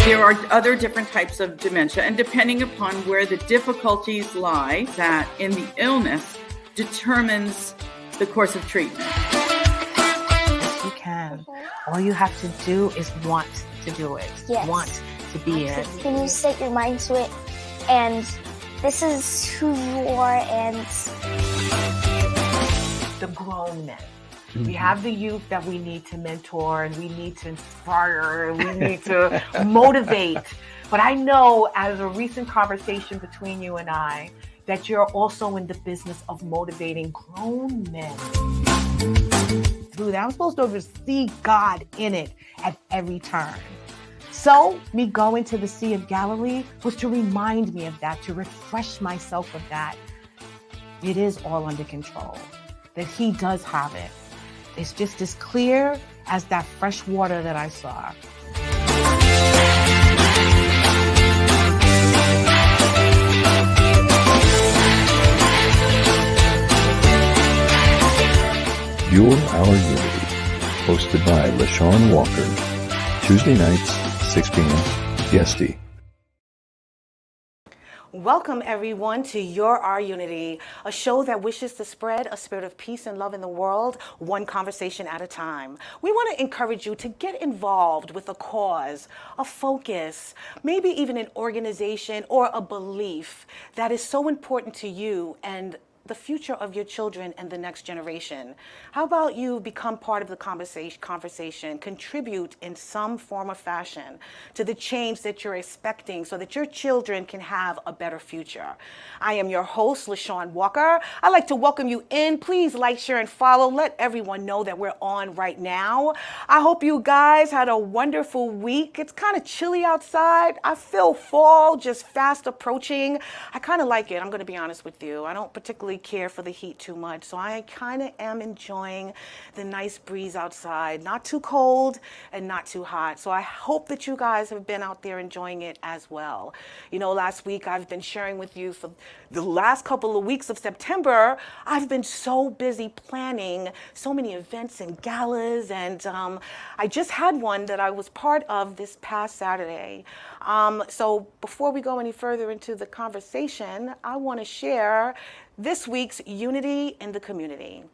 There are other different types of dementia, and depending upon where the difficulties lie, that in the illness determines the course of treatment. You can. All you have to do is want to do it. Yes. Want to be it. Can you set your mind to it? And this is who you are, and The grown men. We have the youth that we need to mentor, and we need to inspire, and we need to motivate. But I know, as a recent conversation between you and I, that you're also in the business of motivating grown men. Through that, I'm supposed to see God in it at every turn. So, me going to the Sea of Galilee was to remind me of that, to refresh myself of that. It is all under control, that He does have it. It's just as clear as that fresh water that I saw. Your Our Unity, hosted by LaShawn Walker, Tuesday nights, 6 p.m. EST. Welcome, everyone, to Your Our Unity, a show that wishes to spread a spirit of peace and love in the world, one conversation at a time. We want to encourage you to get involved with a cause, a focus, maybe even an organization or a belief that is so important to you and the future of your children and the next generation. How about you become part of the conversation, contribute in some form or fashion to the change that you're expecting so that your children can have a better future. I am your host, LaShawn Walker. I'd like to welcome you in. Please like, share, and follow. Let everyone know that we're on right now. I hope you guys had a wonderful week. It's kind of chilly outside. I feel fall just fast approaching. I kind of like it. I'm going to be honest with you. I don't particularly care for the heat too much, so I kind of am enjoying the nice breeze outside. Not too cold and not too hot. So I hope that you guys have been out there enjoying it as well. You know, last week I've been sharing with you for the last couple of weeks of September, I've been so busy planning so many events and galas, and I just had one that I was part of this past Saturday. So before we go any further into the conversation, I want to share this week's Unity in the Community.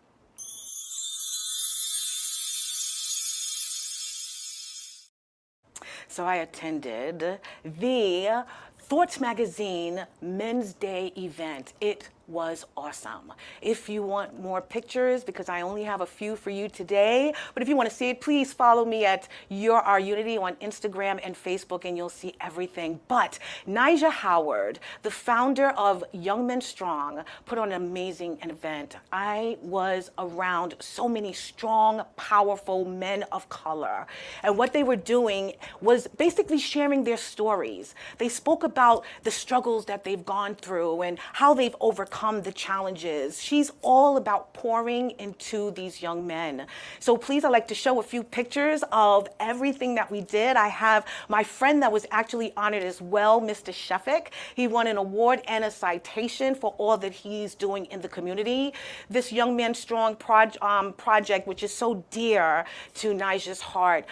So I attended the Thoughts Magazine Men's Day event. It was awesome. If you want more pictures, because I only have a few for you today, but if you want to see it, please follow me at Your Our Unity on Instagram and Facebook, and you'll see everything. But Nija Howard, the founder of Young Men Strong, put on an amazing event. I was around so many strong, powerful men of color, and what they were doing was basically sharing their stories. They spoke about the struggles that they've gone through and how they've overcome the challenges. She's all about pouring into these young men. So please, I'd like to show a few pictures of everything that we did. I have my friend that was actually honored as well, Mr. Sheffick. He won an award and a citation for all that he's doing in the community. This Young Men Strong project, which is so dear to Nija's heart,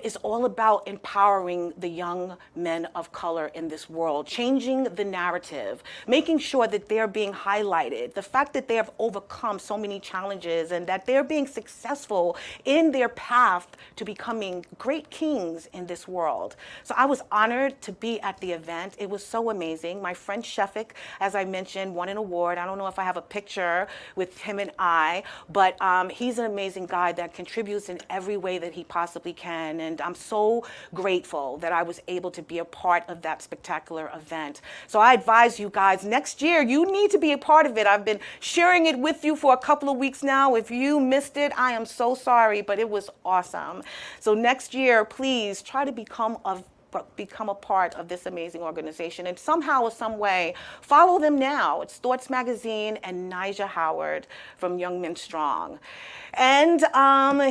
is all about empowering the young men of color in this world, changing the narrative, making sure that they're being highlighted, the fact that they have overcome so many challenges and that they're being successful in their path to becoming great kings in this world. So I was honored to be at the event. It was so amazing. My friend Sheffick, as I mentioned, won an award. I don't know if I have a picture with him and I, but he's an amazing guy that contributes in every way that he possibly can. And I'm so grateful that I was able to be a part of that spectacular event. So I advise you guys, next year, you need to be a part of it. I've been sharing it with you for a couple of weeks now. If you missed it, I am so sorry, but it was awesome. So next year, please try to become a part of this amazing organization, and somehow or some way follow them now. It's Thoughts Magazine and Nija Howard from Young Men Strong. And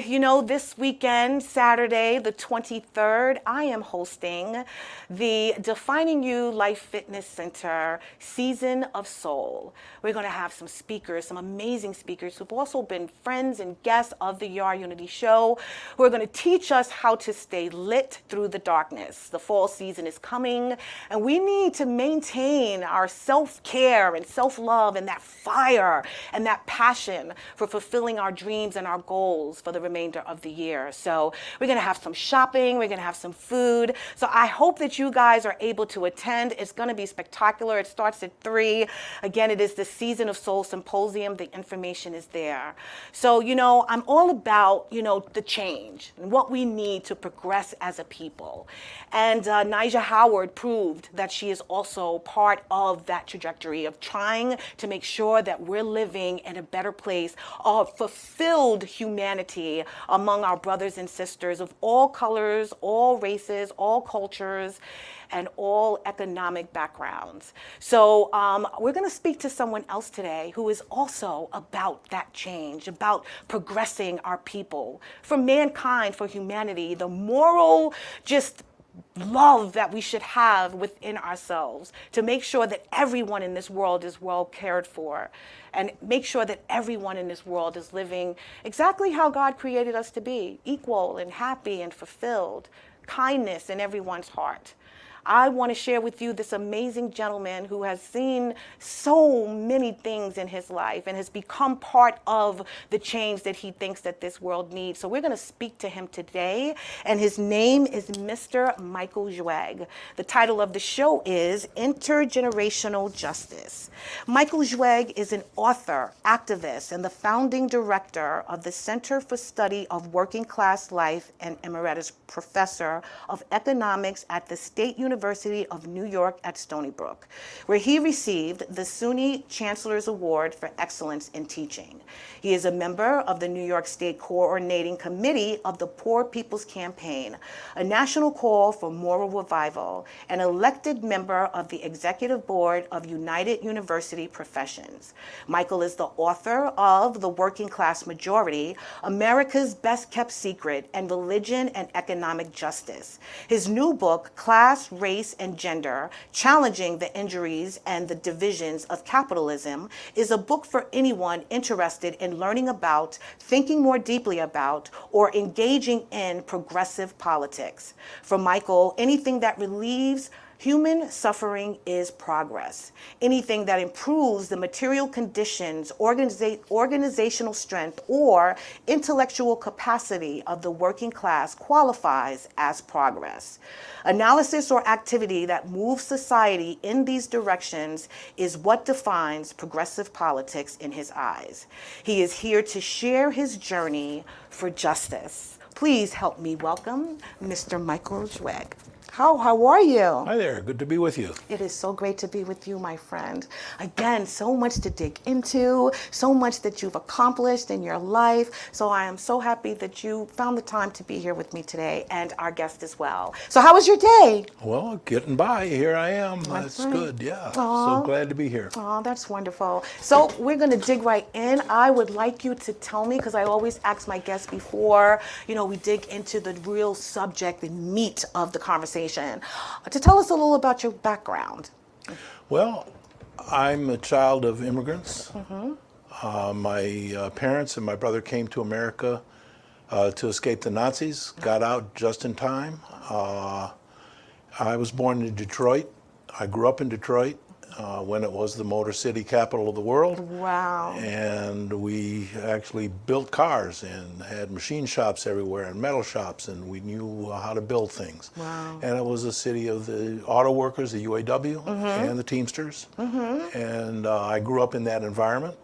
you know, this weekend, Saturday the 23rd, I am hosting the Defining You Life Fitness Center Season of Soul. We're going to have some speakers, some amazing speakers who've also been friends and guests of the Your Unity show, who are going to teach us how to stay lit through the darkness. us. The fall season is coming, and we need to maintain our self-care and self-love and that fire and that passion for fulfilling our dreams and our goals for the remainder of the year. So we're going to have some shopping, we're going to have some food. So I hope that you guys are able to attend. It's going to be spectacular. It starts at 3. Again, it is the Season of Soul Symposium. The information is there. So, I'm all about, the change and what we need to progress as a people. And Nyjah Howard proved that she is also part of that trajectory of trying to make sure that we're living in a better place of fulfilled humanity among our brothers and sisters of all colors, all races, all cultures, and all economic backgrounds. So we're going to speak to someone else today who is also about that change, about progressing our people, for mankind, for humanity, the moral love that we should have within ourselves to make sure that everyone in this world is well cared for, and make sure that everyone in this world is living exactly how God created us to be, equal and happy and fulfilled, kindness in everyone's heart. I want to share with you this amazing gentleman who has seen so many things in his life and has become part of the change that he thinks that this world needs. So we're going to speak to him today, and his name is Mr. Michael Zweig. The title of the show is Intergenerational Justice. Michael Zweig is an author, activist, and the founding director of the Center for Study of Working Class Life and emeritus professor of economics at the State University of New York at Stony Brook, where he received the SUNY Chancellor's Award for Excellence in Teaching. He is a member of the New York State Coordinating Committee of the Poor People's Campaign, a national call for moral revival, an elected member of the Executive Board of United University Professions. Michael is the author of The Working Class Majority, America's Best Kept Secret, and Religion and Economic Justice. His new book, Class, Race, and Gender, Challenging the Injuries and the Divisions of Capitalism, is a book for anyone interested in learning about, thinking more deeply about, or engaging in progressive politics. For Michael, anything that relieves human suffering is progress. Anything that improves the material conditions, organizational strength, or intellectual capacity of the working class qualifies as progress. Analysis or activity that moves society in these directions is what defines progressive politics in his eyes. He is here to share his journey for justice. Please help me welcome Mr. Michael Zweig. How are you? Hi there, good to be with you. It is so great to be with you, my friend. Again, so much to dig into, so much that you've accomplished in your life. So I am so happy that you found the time to be here with me today, and our guest as well. So how was your day? Well, getting by, here I am. That's right. good, yeah. Aww. So glad to be here. Oh, that's wonderful. So we're going to dig right in. I would like you to tell me, because I always ask my guests before, we dig into the real subject and meat of the conversation, to tell us a little about your background. Well, I'm a child of immigrants. My parents and my brother came to America to escape the Nazis, got out just in time. I was born in Detroit. I grew up in Detroit when it was the Motor City capital of the world. Wow. And we actually built cars and had machine shops everywhere and metal shops, and we knew how to build things. Wow. And it was a city of the auto workers, the U.A.W. and the Teamsters. And I grew up in that environment.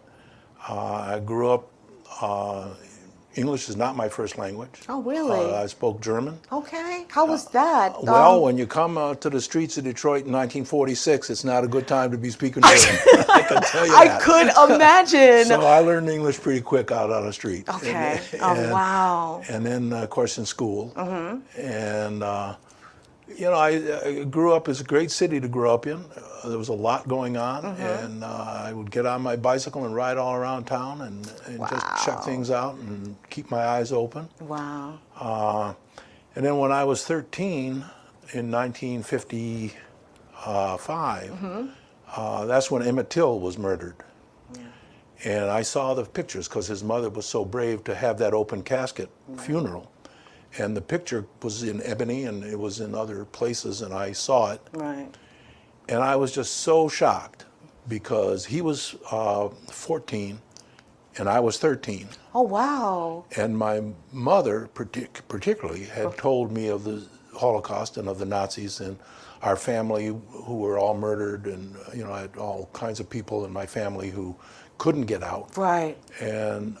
I grew up, English is not my first language. Oh, really? I spoke German. Okay. How was that? Well, when you come to the streets of Detroit in 1946, it's not a good time to be speaking German. I can tell you that. I could imagine. So I learned English pretty quick out on the street. Okay. And, wow. And then, of course, in school. And, I grew up, it's a great city to grow up in. There was a lot going on. And I would get on my bicycle and ride all around town and just check things out and keep my eyes open. Wow. And then when I was 13, in 1955, that's when Emmett Till was murdered. And I saw the pictures because his mother was so brave to have that open casket funeral. And the picture was in Ebony, and it was in other places, and I saw it. Right. And I was just so shocked because he was 14 and I was 13. Oh, wow. And my mother particularly had told me of the Holocaust and of the Nazis and our family who were all murdered, and I had all kinds of people in my family who couldn't get out. Right. And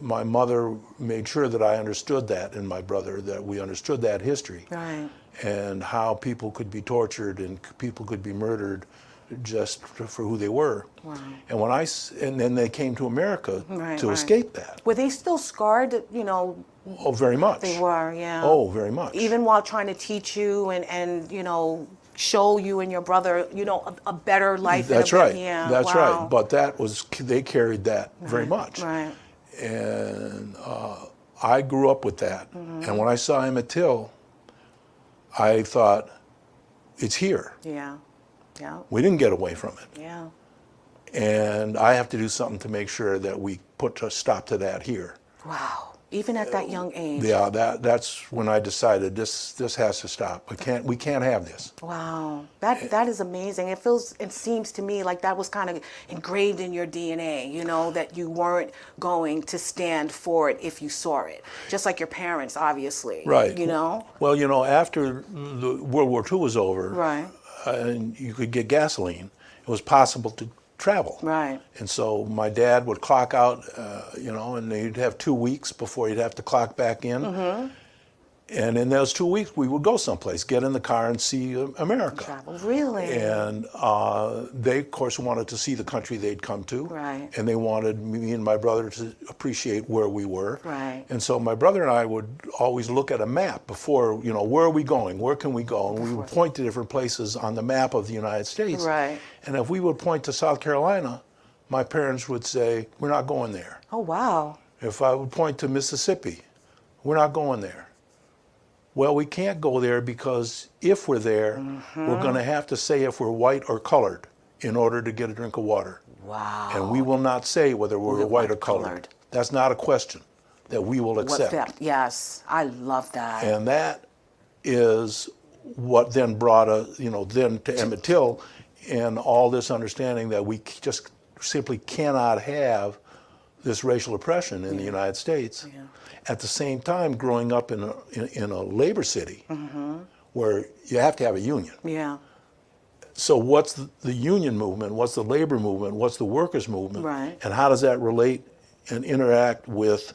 my mother made sure that I understood that, and my brother, that we understood that history. Right. And how people could be tortured and people could be murdered just for who they were. Wow. And then they came to America Right, to right. escape that. Were they still scarred, Oh, very much. They were, yeah. Oh, very much. Even while trying to teach you and show you and your brother, a better life. That's right. Yeah. That's wow. right. But they carried that very much. Right. And I grew up with that. And when I saw Emmett Till, I thought, it's here. Yeah. Yeah. We didn't get away from it. Yeah. And I have to do something to make sure that we put a stop to that here. Wow. Even at that young age. Yeah, that's when I decided this has to stop. We can't have this. Wow. That is amazing. It seems to me like that was kind of engraved in your DNA, that you weren't going to stand for it if you saw it. Just like your parents, obviously. Right. Well, after the World War II was over, Right. And you could get gasoline, it was possible to travel. Right. And so my dad would clock out, and he'd have 2 weeks before he'd have to clock back in. And in those 2 weeks, we would go someplace, get in the car and see America. Travel. Really? And they, of course, wanted to see the country they'd come to. Right. And they wanted me and my brother to appreciate where we were. Right. And so my brother and I would always look at a map before, where are we going? Where can we go? And we would point to different places on the map of the United States. Right. And if we would point to South Carolina, my parents would say, we're not going there. Oh, wow. If I would point to Mississippi, we're not going there. Well, we can't go there because if we're there, we're going to have to say if we're white or colored in order to get a drink of water. Wow. And we will not say whether we're white or colored. colored. That's not a question that we will accept. Yes, I love that. And that is what then brought us, then to Emmett Till and all this understanding that we just simply cannot have this racial oppression in the United States. Yeah. At the same time, growing up in a labor city where you have to have a union. Yeah. So what's the union movement? What's the labor movement? What's the workers' movement? Right. And how does that relate and interact with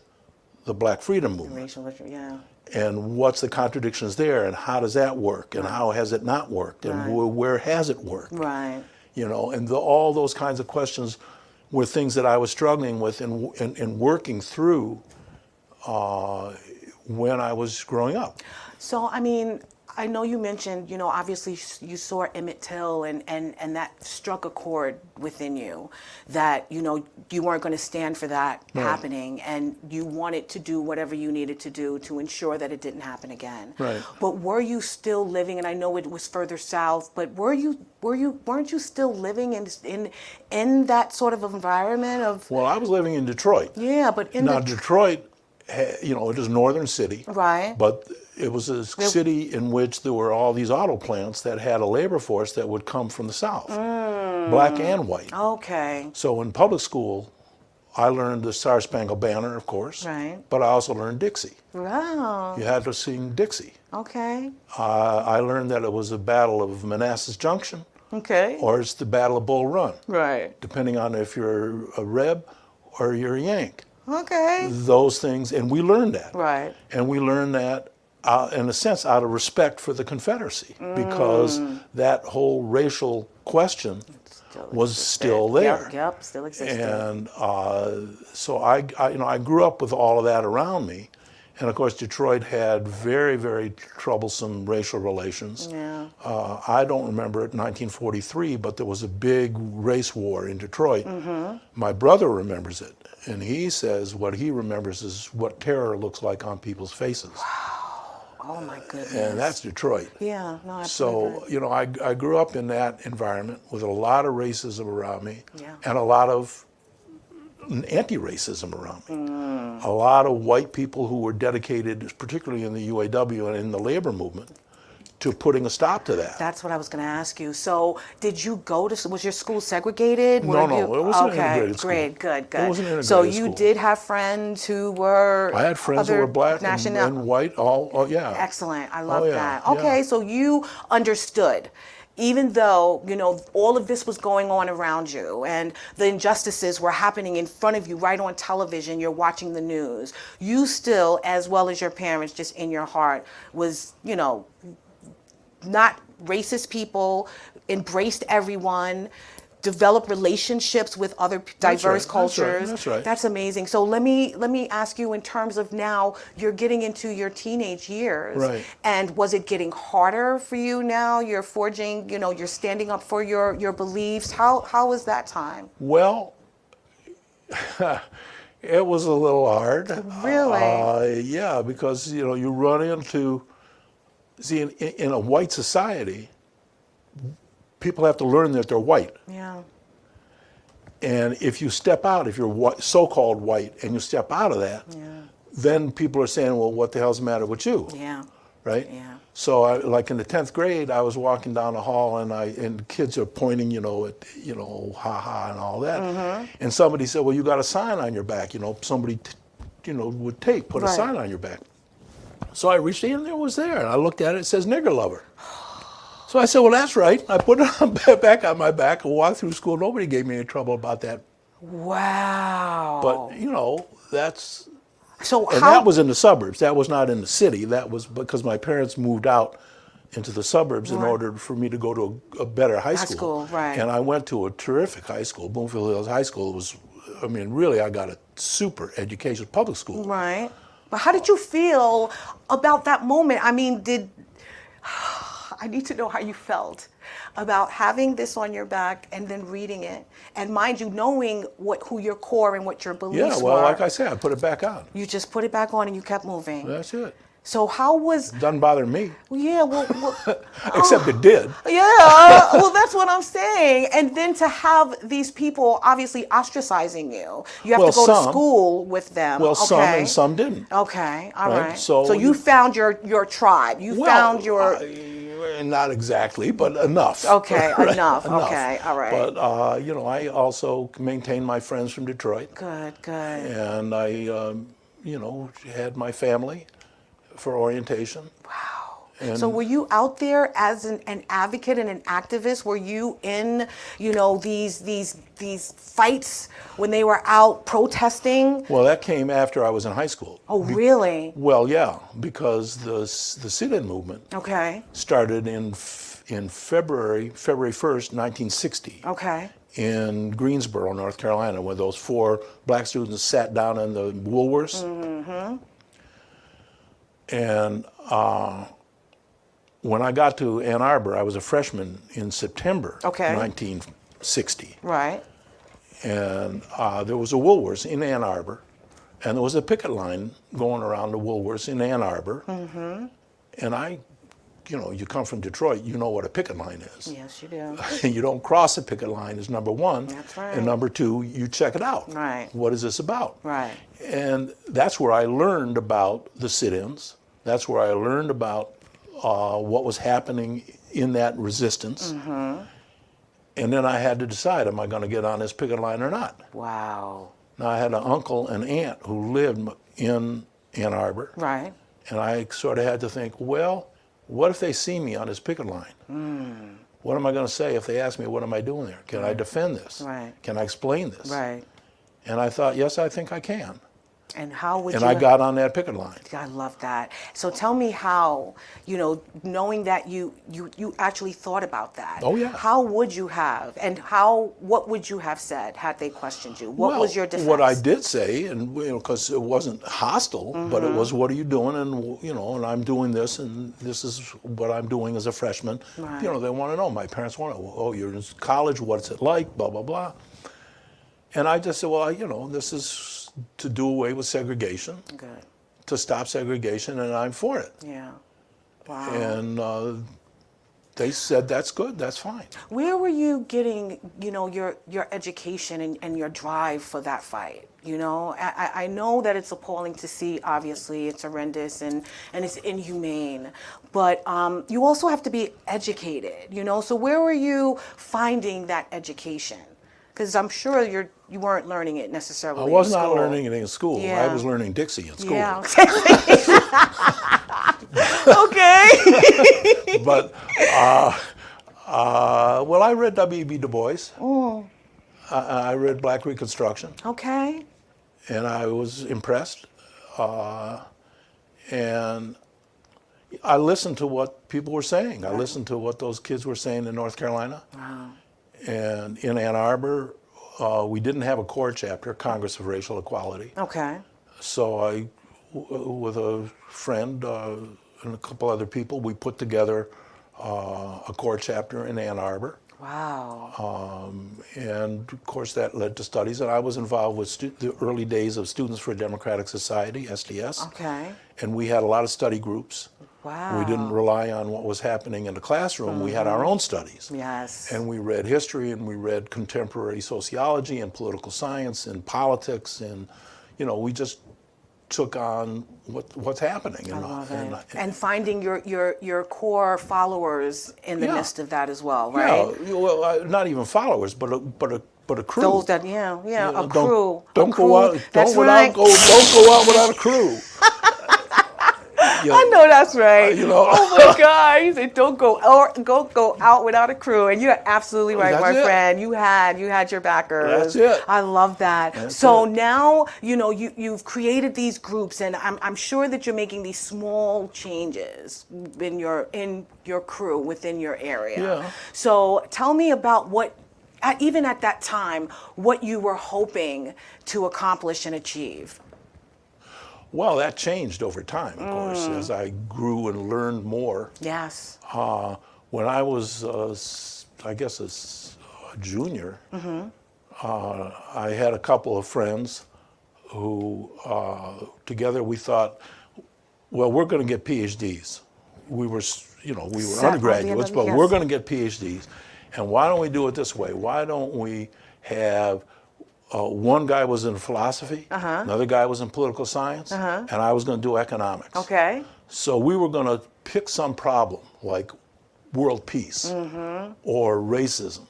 the Black freedom movement? Racial, yeah. And what's the contradictions there? And how does that work? And how has it not worked? And where has it worked? Right. And all those kinds of questions were things that I was struggling with and working through when I was growing up. So, I know you mentioned, obviously you saw Emmett Till and that struck a chord within you that, you weren't going to stand for that happening and you wanted to do whatever you needed to do to ensure that it didn't happen again. Right. But were you still living, and I know it was further south, but weren't you still living in that sort of environment of? Well, I was living in Detroit. Yeah, but Detroit, it is a northern city. Right. But it was a city in which there were all these auto plants that had a labor force that would come from the South, black and white. Okay. So in public school, I learned the Star Spangled Banner, of course. Right. But I also learned Dixie. Wow. You had to sing Dixie. Okay. I learned that it was a battle of Manassas Junction, Okay. or it's the Battle of Bull Run, Right. depending on if you're a Reb or you're a Yank. Okay. Those things, and we learned that. Right. And we learned that, in a sense, out of respect for the Confederacy, because that whole racial question was still there. Yep, still existed. And so I grew up with all of that around me. And of course, Detroit had very, very troublesome racial relations. Yeah. I don't remember it in 1943, but there was a big race war in Detroit. My brother remembers it. And he says what he remembers is what terror looks like on people's faces. Oh my goodness. And that's Detroit. Yeah, no, absolutely. So, I grew up in that environment with a lot of racism around me Yeah. and a lot of anti-racism around me. A lot of white people who were dedicated, particularly in the UAW and in the labor movement, to putting a stop to that. That's what I was going to ask you. So, did you go to? Was your school segregated? No, Were you, it was an okay, integrated school. Great, good. It was an integrated So you school. did have friends who were. I had friends who other were black national- and white. All yeah. Excellent. I love yeah, that. yeah. Okay, so you understood. Even though, you know, all of this was going on around you and the injustices were happening in front of you right on television, you're watching the news, you still, as well as your parents, just in your heart, was, you know, not racist people, embraced everyone, developed relationships with other diverse cultures. That's right. That's amazing. So let me ask you, in terms of now you're getting into your teenage years, Right. and was it getting harder for you now? You're forging, you know, you're standing up for your beliefs. How was that time? Well, it was a little hard. Really? Yeah, because you know you run into, see, in a white society, people have to learn that they're white. Yeah. And if you step out, if you're white, so-called white, and you step out of that, then people are saying, well, what the hell's the matter with you? Yeah. Right? Yeah. So like in the 10th grade, I was walking down the hall and kids are pointing, you know, at, you know, ha ha and all that. Mm-hmm. And somebody said, well, you got a sign on your back, you know, somebody, you know, would put a Right. sign on your back. So I reached in, and it was there, and I looked at it, it says nigger lover. So I said, well, that's right. I put it back on my back and walked through school. Nobody gave me any trouble about that. Wow. But, you know, that's, so and how that was in the suburbs. That was not in the city. That was because my parents moved out into the suburbs in Right. order for me to go to a better high school. right. And I went to a terrific high school. Bloomfield Hills High School was, I mean, really, I got a super education, public school. Right. But how did you feel about that moment? I mean, I need to know how you felt about having this on your back and then reading it. And mind you, knowing who your core and what your beliefs Yeah, well, were. like I said, I put it back on. You just put it back on and you kept moving. That's it. So how was, Doesn't bother me, yeah, well except it did. yeah, well, that's what I'm saying. And then to have these people obviously ostracizing you. You have Well, to go to some. school with them. Well, okay. some and some didn't. Okay, all Right, right. so you found your tribe. You found your. Not exactly, but enough. Okay, Right? enough. Okay, all right. But you know, I also maintained my friends from Detroit, Good. and I, you know, had my family for orientation. And So were you out there as an advocate and an activist? Were you in, you know, these fights when they were out protesting? Well, that came after I was in high school. Oh, really? Well, yeah, because the sit-in movement Okay. started in February 1st, 1960. Okay. In Greensboro, North Carolina, where those 4 black students sat down in the Woolworths. Mm-hmm. And when I got to Ann Arbor, I was a freshman in September 1960. Right. And there was a Woolworths in Ann Arbor, and there was a picket line going around the Woolworths in Ann Arbor. Mm-hmm. And I, you know, you come from Detroit, you know what a picket line is. Yes, you do. You don't cross a picket line is number one. That's right. And number 2, you check it out. Right. What is this about? Right. And that's where I learned about the sit-ins. That's where I learned about what was happening in that resistance. Mm-hmm. And then I had to decide, am I going to get on this picket line or not? Wow. Now, I had an uncle and aunt who lived in Ann Arbor. Right. And I sort of had to think, well, what if they see me on this picket line? What am I going to say if they ask me, what am I doing there? Can I defend this? Right. Can I explain this? Right. And I thought, yes, I think I can. And how would And you? I got on that picket line. I love that. So tell me how, you know, knowing that you actually thought about that. Oh, yeah. How would you have, and what would you have said had they questioned you? What was your defense? What I did say, and you know, because it wasn't hostile, but it was, what are you doing? And you know, and I'm doing this, and this is what I'm doing as a freshman. Right. You know, they want to know. My parents want to know. Oh, you're in college. What's it like? Blah blah blah. And I just said, well, you know, this is to do away with segregation, Good. to stop segregation, and I'm for it. Yeah. Wow. And they said, that's good, that's fine. Where were you getting, your education and your drive for that fight? I know that it's appalling to see, obviously, it's horrendous and it's inhumane, but you also have to be educated, So where were you finding that education? Because I'm sure you weren't learning it necessarily I was in not school. learning it in school. Yeah. I was learning Dixie in school. Yeah. Okay. But, well, I read W.E.B. Du Bois. I read Black Reconstruction, Okay. and I was impressed. And I listened to what people were saying. I listened to what those kids were saying in North Carolina. Wow. And in Ann Arbor, we didn't have a core chapter, Congress of Racial Equality. Okay. So I, with a friend and a couple other people, we put together a core chapter in Ann Arbor. Wow. And of course that led to studies, and I was involved with the early days of Students for a Democratic Society, SDS. Okay. And we had a lot of study groups. Wow. We didn't rely on what was happening in the classroom. We had our own studies. Yes. And we read history, and we read contemporary sociology and political science and politics, and we just took on what's happening. I love it. And finding your core followers in the midst of that as well, right? Yeah, well, not even followers, but a crew. Those that, a crew. Don't crew. go out. That's Don't right. Don't go out without a crew. I know that's right. Oh my God! You said don't go out without a crew, and you're absolutely right, my friend. You had your backers. That's it. I love that. So now you've created these groups, and I'm sure that you're making these small changes in your crew within your area. Yeah. So tell me about even at that time, what you were hoping to accomplish and achieve. Well, that changed over time, of course, as I grew and learned more. Yes. When I was, I guess, a junior, I had a couple of friends who, together we thought, well, we're going to get PhDs. We were undergraduates, but we're going to get PhDs. And why don't we do it this way? Why don't we have one guy was in philosophy, another guy was in political science, and I was going to do economics. Okay. So we were going to pick some problem like world peace or racism,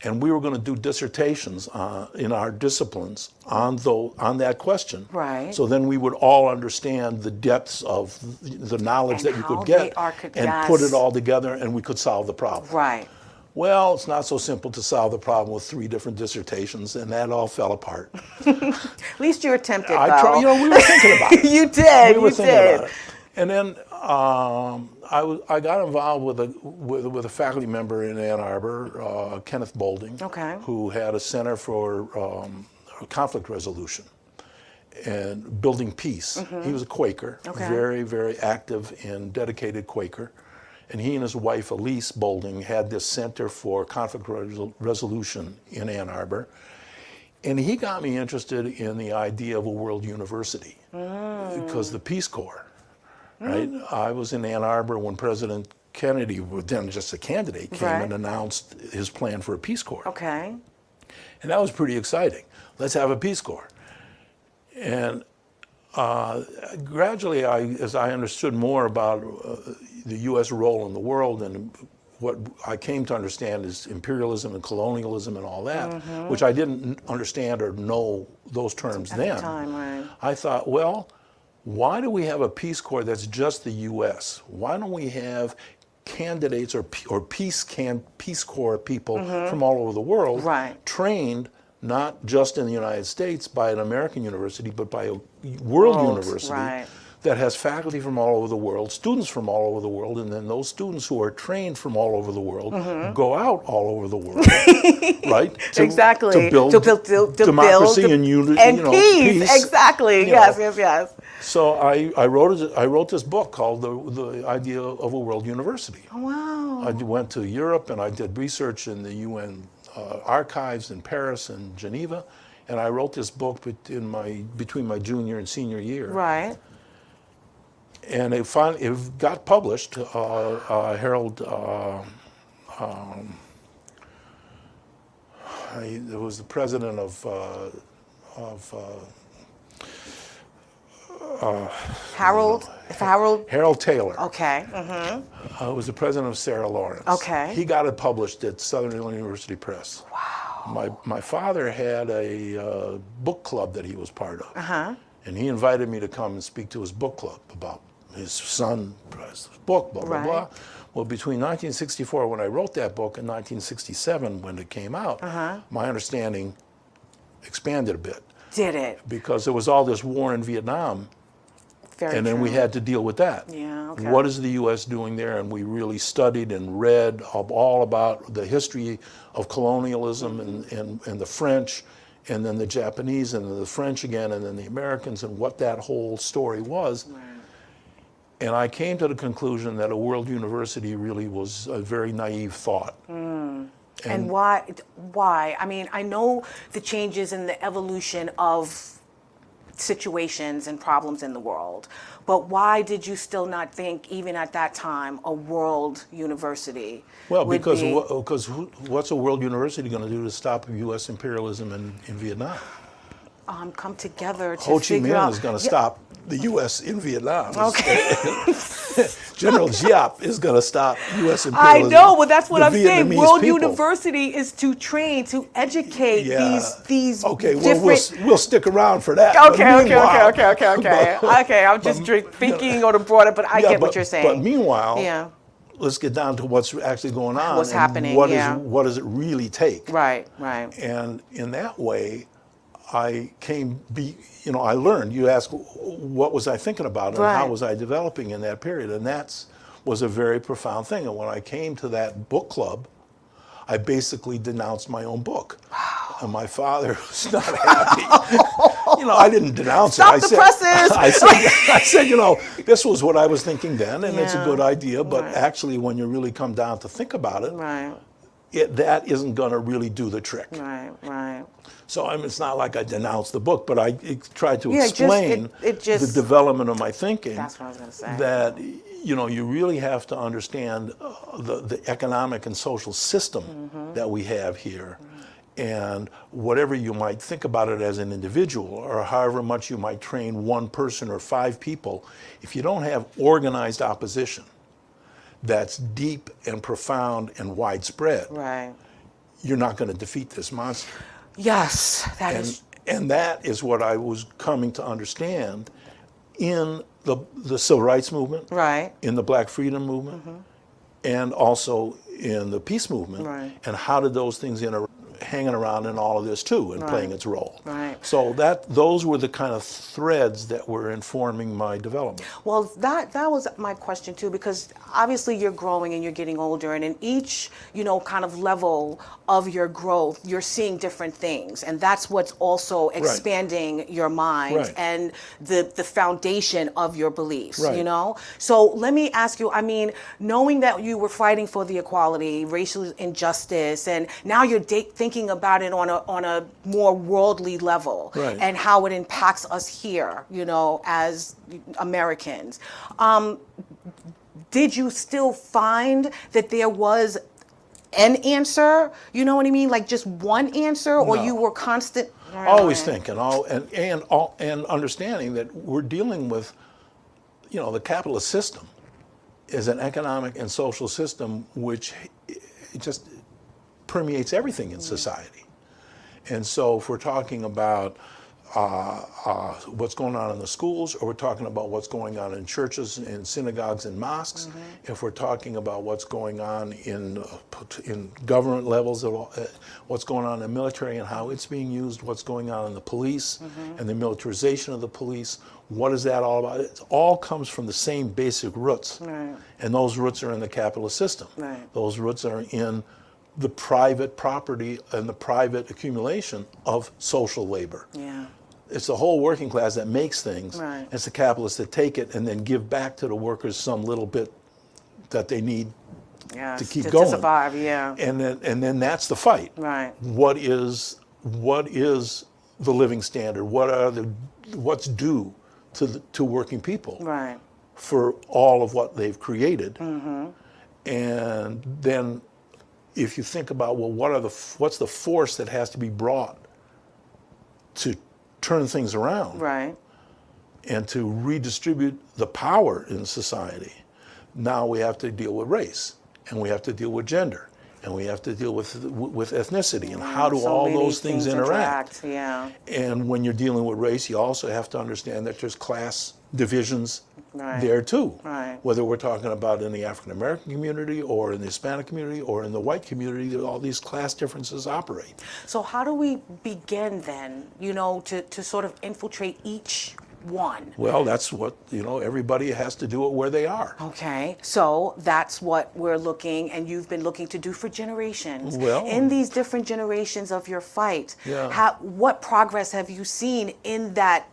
and we were going to do dissertations in our disciplines on that question. Right. So then we would all understand the depths of the knowledge And that you how could get they are and put it all together, and we could solve the problem. Right. Well, it's not so simple to solve the problem with 3 different dissertations, and that all fell apart. At least you attempted, I though. tried, we were thinking about it. You did. We were you thinking did. about it. And then I got involved with a faculty member in Ann Arbor, Kenneth Boulding, who had a center for conflict resolution and building peace. He was a Quaker, very, very active and dedicated Quaker. And he and his wife, Elise Boulding, had this Center for Conflict Resolution in Ann Arbor. And he got me interested in the idea of a world university because the Peace Corps, right? I was in Ann Arbor when President Kennedy, then just a candidate, came and announced his plan for a Peace Corps. Okay. And that was pretty exciting. Let's have a Peace Corps. And gradually, as I understood more about the U.S. role in the world, and what I came to understand is imperialism and colonialism and all that, which I didn't understand or know those terms At then. the time, right. I thought, well, why do we have a Peace Corps that's just the U.S.? Why don't we have candidates or Peace Corps people from all over the world trained not just in the United States by an American university, but by a world university that has faculty from all over the world, students from all over the world, and then those students who are trained from all over the world go out all over the world, right? Exactly. To build democracy and unity and peace. Exactly. Yes. So I wrote this book called The Idea of a World University. Oh, wow. I went to Europe and I did research in the UN archives in Paris and Geneva, and I wrote this book between my junior and senior year. Right. And it got published. Harold It was the president of Harold Taylor. Okay. Was the president of Sarah Lawrence. Okay. He got it published at Southern Illinois University Press. Wow. My father had a book club that he was part of. And he invited me to come and speak to his book club about his son's book, blah, blah, blah. Well, between 1964, when I wrote that book, and 1967, when it came out, my understanding expanded a bit. Did it? Because there was all this war in Vietnam, Very and then we true. had to deal with that. Yeah, okay. What is the U.S. doing there? And we really studied and read all about the history of colonialism and the French, and then the Japanese, and then the French again, and then the Americans, and what that whole story was. Right. And I came to the conclusion that a world university really was a very naive thought. And why? I mean, I know the changes in the evolution of situations and problems in the world, but why did you still not think, even at that time, a world university? Well, would because be, what's a world university going to do to stop U.S. imperialism in Vietnam? come together to Ho Chi figure Minh out. is going to stop the U.S. in Vietnam. Okay. General Giap is going to stop U.S. I imperialism. know, but that's what the I'm saying. Vietnamese World people. University is to train, to educate these Okay, different. well, we'll stick around for that. Okay. Okay, I'm just thinking on the broader, but I get what you're saying. But meanwhile, yeah. let's get down to what's actually going on. What's and happening, what yeah. what does it really take? Right. And in that way, I I learned. You ask, what was I thinking about, and how Right. was I developing in that period? And that was a very profound thing. And when I came to that book club, I basically denounced my own book. Wow. And my father was not happy. I didn't denounce Stop it. the presses! I said, this was what I was thinking then, and it's a Yeah. good idea. But Right. actually, when you really come down to think about it, Right. that isn't going to really do the trick. Right. So it's not like I denounced the book, but I tried to Yeah, explain it just- the development of my thinking. That's what I was going to say. That you really have to understand the economic and social system that we have here, and whatever you might think about it as an individual, or however much you might train one person or 5 people, if you don't have organized opposition that's deep and profound and widespread, Right. you're not going to defeat this monster. Yes, that is. And that is what I was coming to understand in the civil rights movement, Right. in the Black freedom movement, and also in the peace movement. Right. And how did those things hanging around in all of this too, and playing its role. Right. So those were the kind of threads that were informing my development. Well, that was my question too, because obviously you're growing and you're getting older, and in each, kind of level of your growth, you're seeing different things, and that's what's also expanding your mind Right. and the foundation of your beliefs. Right. So let me ask you. I mean, knowing that you were fighting for the equality, racial injustice, and now you're thinking about it on a more worldly level, Right. and how it impacts us here, as Americans. Did you still find that there was an answer? You know what I mean? Like just one answer, or No. you were constant? Always thinking, and understanding that we're dealing with, the capitalist system is an economic and social system which it just permeates everything in society. And so if we're talking about what's going on in the schools, or we're talking about what's going on in churches and synagogues and mosques, if we're talking about what's going on in government levels, what's going on in the military and how it's being used, what's going on in the police and the militarization of the police, what is that all about? It all comes from the same basic roots. Right. And those roots are in the capitalist system. Right. Those roots are in the private property and the private accumulation of social labor. Yeah. It's the whole working class that makes things. Right. It's the capitalists that take it and then give back to the workers some little bit that they need Yes, to keep to going. survive. Yeah. And then that's the fight. Right. What is the living standard? What's due to working people Right. for all of what they've created? And then if you think about, well, what's the force that has to be brought to turn things around Right. and to redistribute the power in society, now we have to deal with race, and we have to deal with gender, and we have to deal with ethnicity, and how do So all many those things interact? Yeah. And when you're dealing with race, you also have to understand that there's class divisions Right. there too. Right. Whether we're talking about in the African American community or in the Hispanic community or in the white community, all these class differences operate. So how do we begin then, to sort of infiltrate each one? Well, that's what, everybody has to do it where they are. Okay, so that's what we're looking, and you've been looking to do for generations. Well, in these different generations of your fight, Yeah. what progress have you seen in that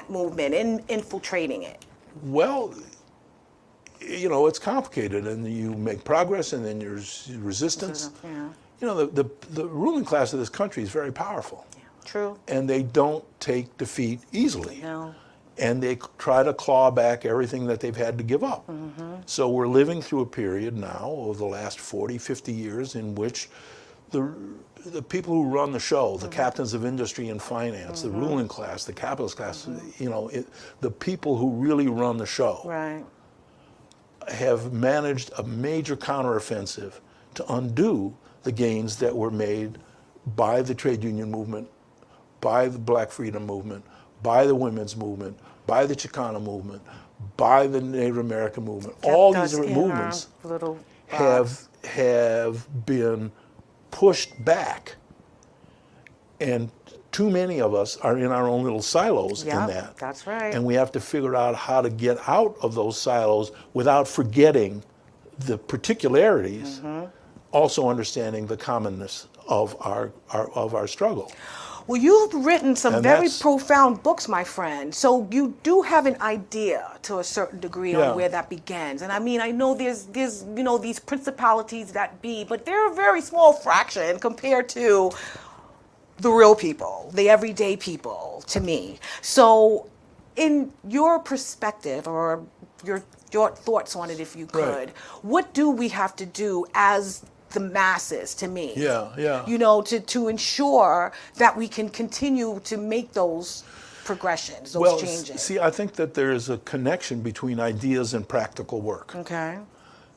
movement, in infiltrating it? Well, it's complicated, and you make progress, and then there's resistance. Yeah. The ruling class of this country is very powerful. True. And they don't take defeat easily. No. And they try to claw back everything that they've had to give up. So we're living through a period now over the last 40, 50 years in which the people who run the show, the captains of industry and finance, the ruling class, the capitalist class, the people who really run the show Right. have managed a major counteroffensive to undo the gains that were made by the trade union movement, by the Black Freedom Movement, by the women's movement, by the Chicana movement, by the Native American movement. All these different movements have been pushed back, and too many of us are in our own little silos in that. That's right. And we have to figure out how to get out of those silos without forgetting the particularities, also understanding the commonness of our struggle. Well, you've written some And very that's- profound books, my friend. So you do have an idea to a certain degree Yeah. on where that begins. And I mean, I know there's these principalities that be, but they're a very small fraction compared to the real people, the everyday people, to me. So in your perspective, or your thoughts on it, if you could, Right. what do we have to do as the masses, to me, to ensure that we can continue to make those progressions, those changes? See, I think that there is a connection between ideas and practical work, Okay.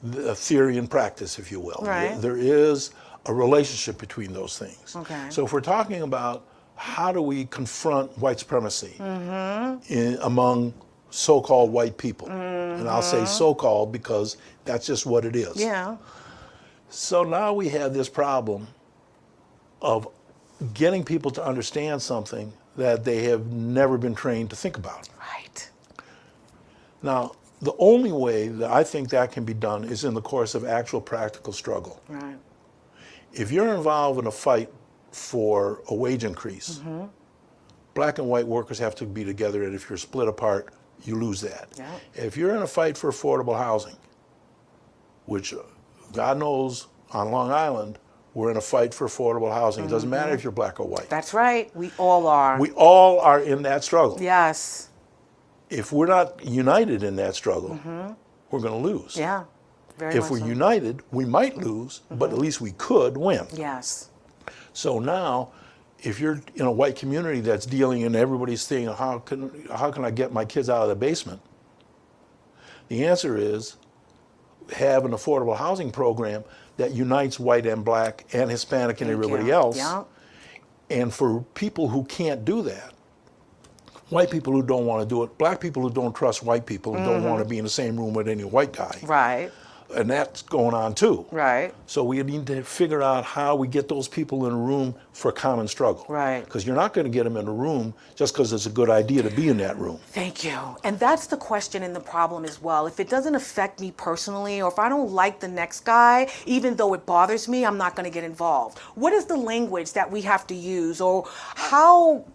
the theory and practice, if you will. Right. There is a relationship between those things. Okay. So if we're talking about how do we confront white supremacy among so-called white people, and I'll say so-called because that's just what it is. Yeah. So now we have this problem of getting people to understand something that they have never been trained to think about. Right. Now, the only way that I think that can be done is in the course of actual practical struggle. Right. If you're involved in a fight for a wage increase, black and white workers have to be together, and if you're split apart, you lose that. Yeah. If you're in a fight for affordable housing, which God knows on Long Island, we're in a fight for affordable housing. It doesn't matter if you're black or white. That's right. We all are. We all are in that struggle. Yes. If we're not united in that struggle, we're going to lose. Yeah. Very If much we're so. united, we might lose, but at least we could win. Yes. So now, if you're in a white community that's dealing and everybody's saying, how can I get my kids out of the basement? The answer is have an affordable housing program that unites white and black and Hispanic and Thank everybody you. else. Yeah. And for people who can't do that, white people who don't want to do it, black people who don't trust white people and don't want to be in the same room with any white guy. Right. And that's going on too. Right. So we need to figure out how we get those people in a room for a common struggle. Right. Because you're not going to get them in a room just because it's a good idea to be in that room. Thank you. And that's the question and the problem as well. If it doesn't affect me personally, or if I don't like the next guy, even though it bothers me, I'm not going to get involved. What is the language that we have to use, or how,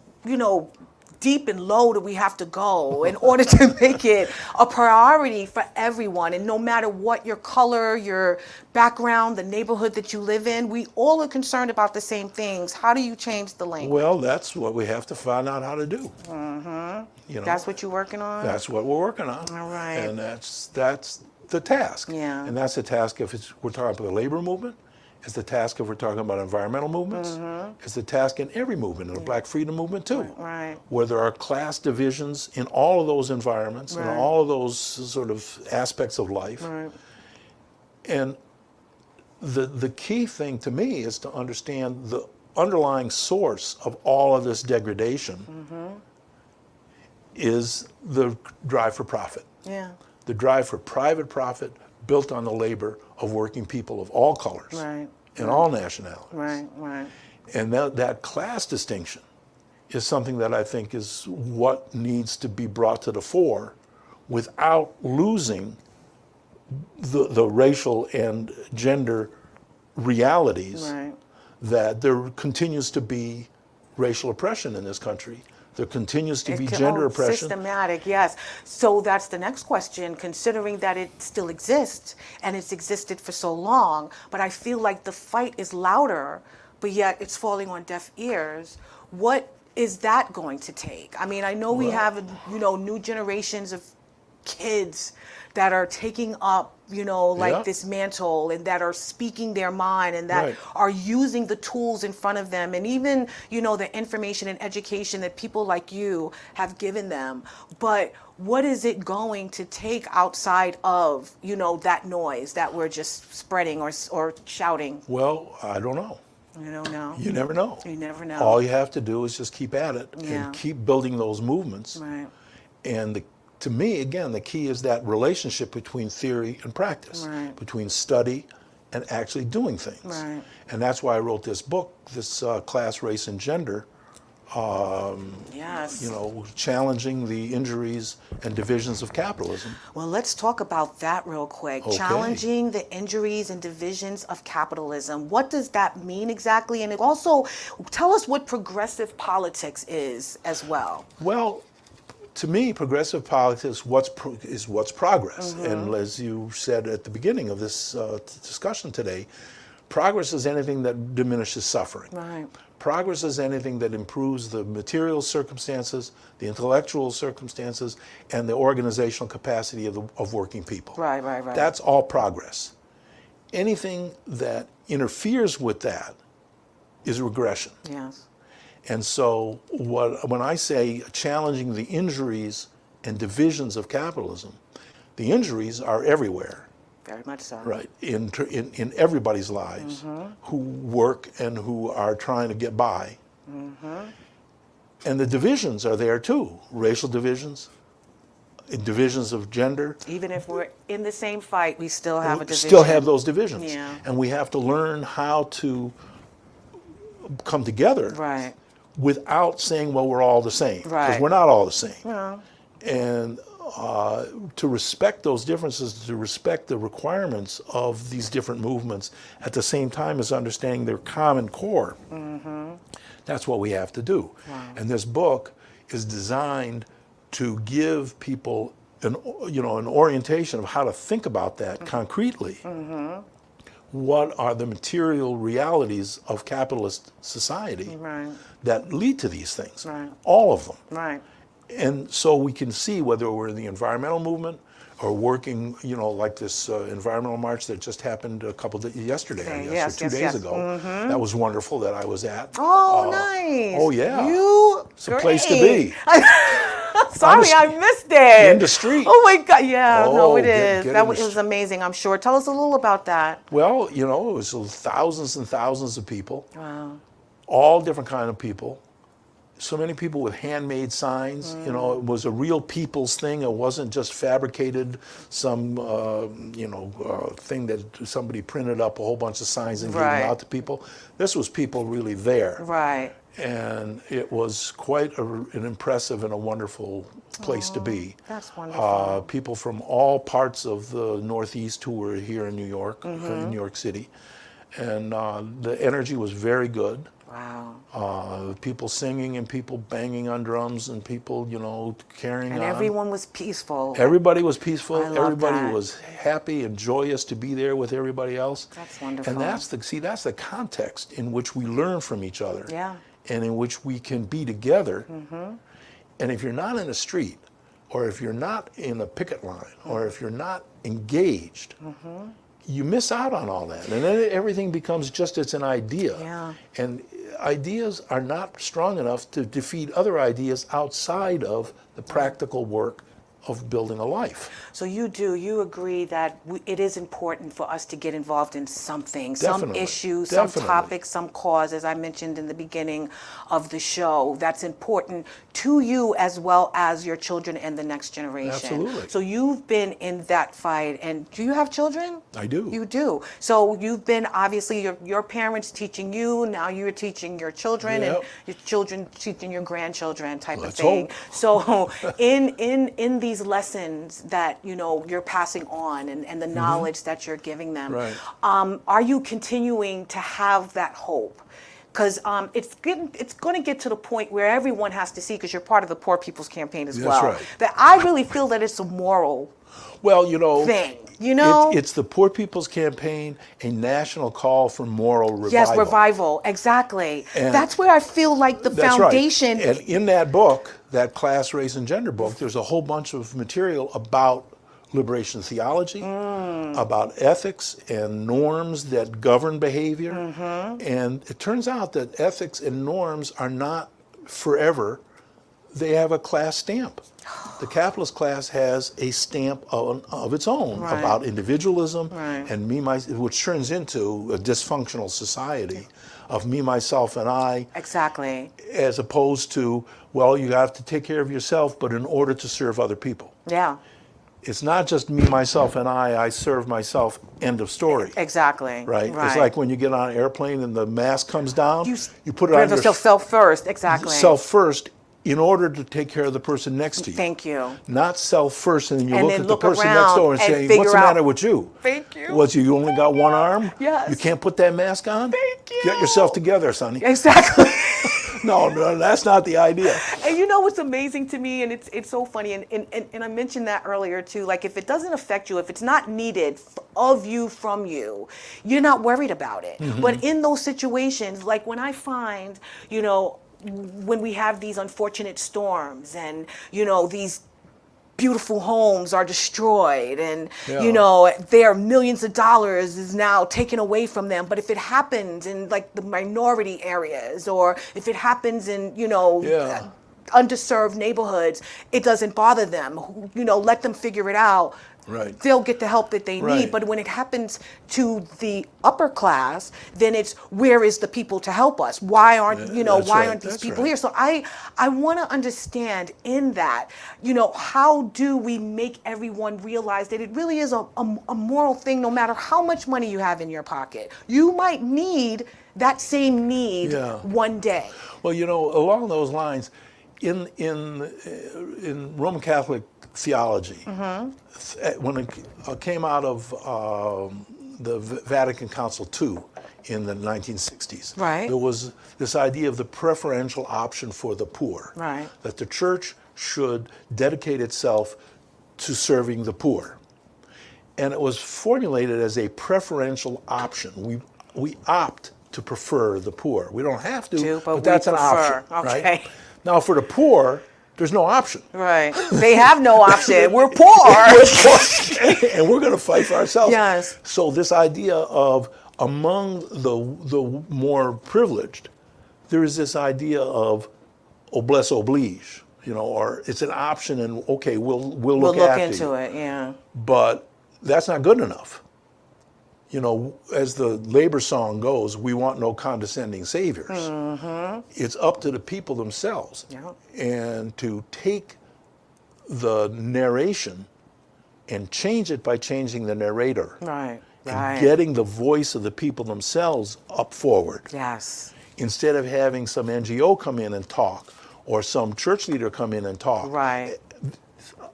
deep and low do we have to go in order to make it a priority for everyone? And no matter what your color, your background, the neighborhood that you live in, we all are concerned about the same things. How do you change the language? Well, that's what we have to find out how to do. That's what you're working on? That's what we're working on. All right. And that's the task. Yeah. And that's the task if we're talking about the labor movement. It's the task if we're talking about environmental movements. It's the task in every movement, in the Black Freedom Movement too. Right. Where there are class divisions in all of those environments and all of those sort of aspects of life. Right. And the key thing to me is to understand the underlying source of all of this degradation is the drive for profit. Yeah. The drive for private profit built on the labor of working people of all colors Right. and all nationalities. Right. Right. And that class distinction is something that I think is what needs to be brought to the fore without losing the racial and gender realities Right. that there continues to be racial oppression in this country. There continues to be gender oppression. Systematic, yes. So that's the next question, considering that it still exists and it's existed for so long, but I feel like the fight is louder, but yet it's falling on deaf ears. What is that going to take? I mean, I know we have, new generations of kids that are taking up, this mantle and that are speaking their mind and that are using the tools in front of them and even, the information and education that people like you have given them. But what is it going to take outside of, that noise that we're just spreading or shouting? Well, I don't know. You don't know. You never know. You never know. All you have to do is just keep at it Yeah. and keep building those movements. Right. And to me, again, the key is that relationship between theory and practice, Right. between study and actually doing things. Right. And that's why I wrote this book, this Class, Race, and Gender, Yes. challenging the injuries and divisions of capitalism. Well, let's talk about that real quick. Okay. Challenging the injuries and divisions of capitalism. What does that mean exactly? And it also tell us what progressive politics is as well. Well, to me, progressive politics is what's progress. And as you said at the beginning of this discussion today, progress is anything that diminishes suffering. Right. Progress is anything that improves the material circumstances, the intellectual circumstances, and the organizational capacity of working people. Right. That's all progress. Anything that interferes with that is regression. Yes. And so when I say challenging the injuries and divisions of capitalism, the injuries are everywhere. Very much so. Right, in everybody's lives who work and who are trying to get by. And the divisions are there too, racial divisions, divisions of gender. Even if we're in the same fight, we still have a division. Still have those divisions. Yeah. And we have to learn how to come together Right. without saying, well, we're all the same. Right. Because we're not all the same. No. And to respect those differences, to respect the requirements of these different movements, at the same time as understanding their common core. That's what we have to do. Wow. And this book is designed to give people an orientation of how to think about that concretely. What are the material realities of capitalist society Right. that lead to these things? Right. All of them. Right. And so we can see whether we're in the environmental movement or working, like this environmental march that just happened yesterday, I guess, Yes, or 2 yes, days yes. ago. That was wonderful that I was at. Oh, nice. Oh, yeah. It's a great. place to be. Sorry, I missed it. In the street. Oh my God! Yeah, no, Oh, it get is. in That the was amazing. I'm sure. Tell us a little about that. Well, it was thousands and thousands of people, Wow. all different kind of people. So many people with handmade signs. It was a real people's thing. It wasn't just fabricated, some thing that somebody printed up a whole bunch of signs and gave Right. them out to people. This was people really there, Right. and it was quite an impressive and a wonderful place to be. That's wonderful. People from all parts of the Northeast who were here in New York, in New York City, and the energy was very good. Wow. People singing and people banging on drums and people, carrying And on. everyone was peaceful. Everybody was peaceful. I love Everybody that. was happy and joyous to be there with everybody else. That's wonderful. And that's the context in which we learn from each other. Yeah. And in which we can be together. And if you're not in the street, or if you're not in a picket line, or if you're not engaged, you miss out on all that. And then everything becomes just as an idea. Yeah. And ideas are not strong enough to defeat other ideas outside of the practical work of building a life. So you agree that it is important for us to get involved in something, some Definitely. issue, Definitely. some topic, some cause, as I mentioned in the beginning of the show, that's important to you as well as your children and the next generation. Absolutely. So you've been in that fight, and do you have children? I do. You do. So you've been, obviously, your parents teaching you, now you're teaching your children, and Yep. your children teaching your grandchildren type Let's of thing. hope. So in these lessons that you're passing on, and the knowledge that you're giving them, Right. are you continuing to have that hope? Because it's going to get to the point where everyone has to see, because you're part of the Poor People's Campaign as That's well, right. that I really feel that it's a moral Well, thing. You know? It's the Poor People's Campaign, a national call for moral revival. Yes, revival, exactly. And that's where I feel like the That's foundation. Right. And in that book, that Class, Race, and Gender book, there's a whole bunch of material about liberation theology, about ethics and norms that govern behavior. And it turns out that ethics and norms are not forever. They have a class stamp. The capitalist class has a stamp of its own Right. about individualism Right. and which turns into a dysfunctional society of me, myself, and I, Exactly. as opposed to, well, you have to take care of yourself, but in order to serve other people. Yeah. It's not just me, myself, and I serve myself, end of story. Exactly. Right? It's like when you get on an airplane and the mask comes down, you put it on yourself first. Exactly. yourself first in order to take care of the person next to you. Thank you. Not self first, and then you And look then at look the person around next door and and say, figure what's the out- matter with you? Thank you. What, you only got one arm? Yes. You can't put that mask on? Thank you. Get yourself together, sonny. Exactly. No, that's not the idea. And you know what's amazing to me, and it's so funny, and I mentioned that earlier too, like if it doesn't affect you, if it's not needed of you, from you, you're not worried about it. But in those situations, like when I find, when we have these unfortunate storms and, these beautiful homes are destroyed and, their millions of dollars is now taken away from them. But if it happens in like the minority areas, or if it happens in, underserved neighborhoods, it doesn't bother them. Let them figure it out. Right. They'll get the help that they need. Right. But when it happens to the upper class, then it's, where is the people to help us? Why aren't That's why right. aren't these That's people right. here? So I want to understand in that, how do we make everyone realize that it really is a moral thing, no matter how much money you have in your pocket. You might need that same need one day. Well, along those lines, in Roman Catholic theology, when it came out of the Vatican Council II in the 1960s, Right. there was this idea of the preferential option for the poor, Right. that the church should dedicate itself to serving the poor. And it was formulated as a preferential option. We opt to prefer the poor. We don't have to, but we that's an prefer. option, Okay. right? Now, for the poor, there's no option. Right. They have no option. We're poor. And we're going to fight for ourselves. Yes. So this idea of among the more privileged, there is this idea of noblesse oblige, or it's an option, and okay, we'll look after into you. it. Yeah. But that's not good enough. As the labor song goes, we want no condescending saviors. It's up to the people themselves. Yeah. And to take the narration and change it by changing the narrator. Right. And Right. getting the voice of the people themselves up forward. Yes. Instead of having some NGO come in and talk, or some church leader come in and talk. Right.